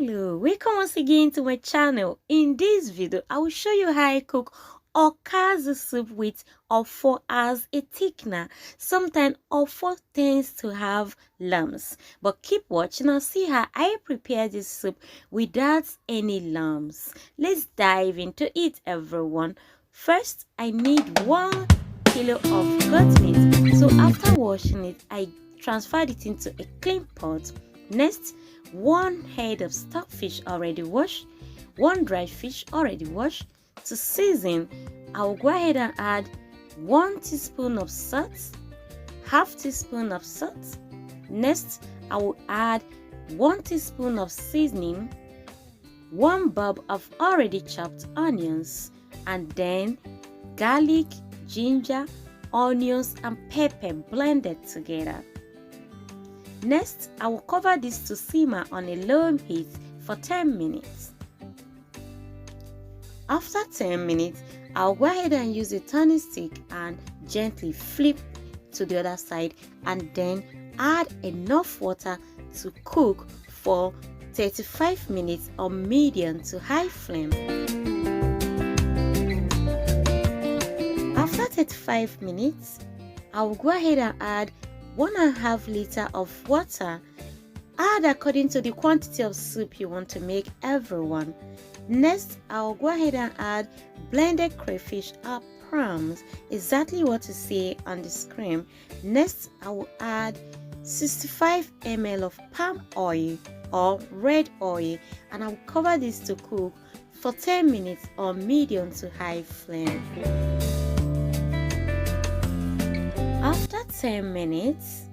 Hello, welcome once again to my channel. In this video I will show you how I cook Okazi soup with Ofor as a thickener. Sometimes Ofor tends to have lumps, but keep watching and see how I prepare this soup without any lumps. Let's dive into it, everyone. First, I need 1 kilo of goat meat. So after washing it, I transferred it into a clean pot. Next, 1 head of stockfish already washed, 1 dry fish already washed. To season, I will go ahead and add 1 teaspoon of salt, half teaspoon of salt. Next, I will add 1 teaspoon of seasoning, 1 bulb of already chopped onions, and then garlic, ginger, onions, and pepper blended together. Next, I will cover this to simmer on a low heat for 10 minutes. After 10 minutes, I'll go ahead and use a turning stick and gently flip to the other side and then add enough water to cook for 35 minutes on medium to high flame. After 35 minutes, I will go ahead and add 1.5 liters of water. Add according to the quantity of soup you want to make, everyone. Next, I'll go ahead and add blended crayfish or prawns, exactly what you see on the screen. Next, I will add 65 ml of palm oil or red oil, and I'll cover this to cook for 10 minutes on medium to high flame. After 10 minutes,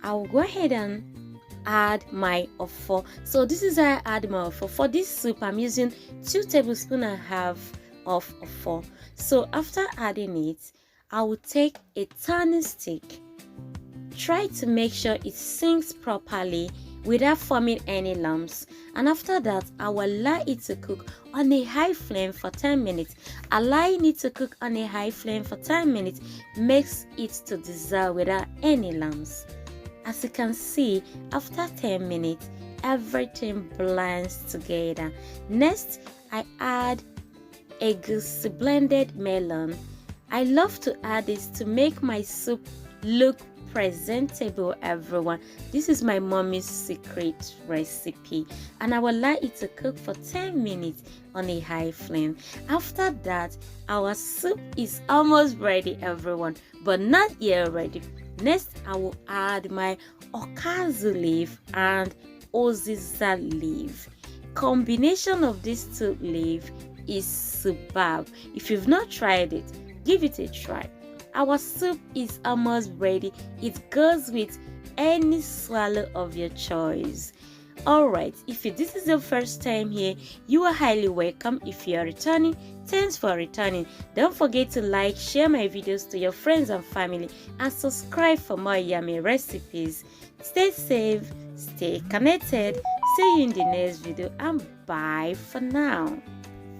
I will go ahead and add my Ofor. So this is how I add my Ofor. For this soup, I'm using 2 tablespoons and a half of Ofor. So after adding it, I will take a turning stick. Try to make sure it sinks properly without forming any lumps, and after that I will allow it to cook on a high flame for 10 minutes. Allowing it to cook on a high flame for 10 minutes makes it to dissolve without any lumps. As you can see, after 10 minutes everything blends together. Next, I add a goosey blended melon. I love to add this to make my soup look presentable, everyone. This is my mommy's secret recipe, and I will allow it to cook for 10 minutes on a high flame. After that, our soup is almost ready, everyone, but not yet ready. Next, I will add my Okazi leaf and uziza leaf. Combination of these 2 leaves is superb. If you've not tried it, give it a try. Our soup is almost ready. It goes with any swallow of your choice. Alright, if this is your first time here, you are highly welcome. If you are returning, thanks for returning. Don't forget to like, share my videos to your friends and family, and subscribe for more yummy recipes. Stay safe, stay connected. See you in the next video, and bye for now.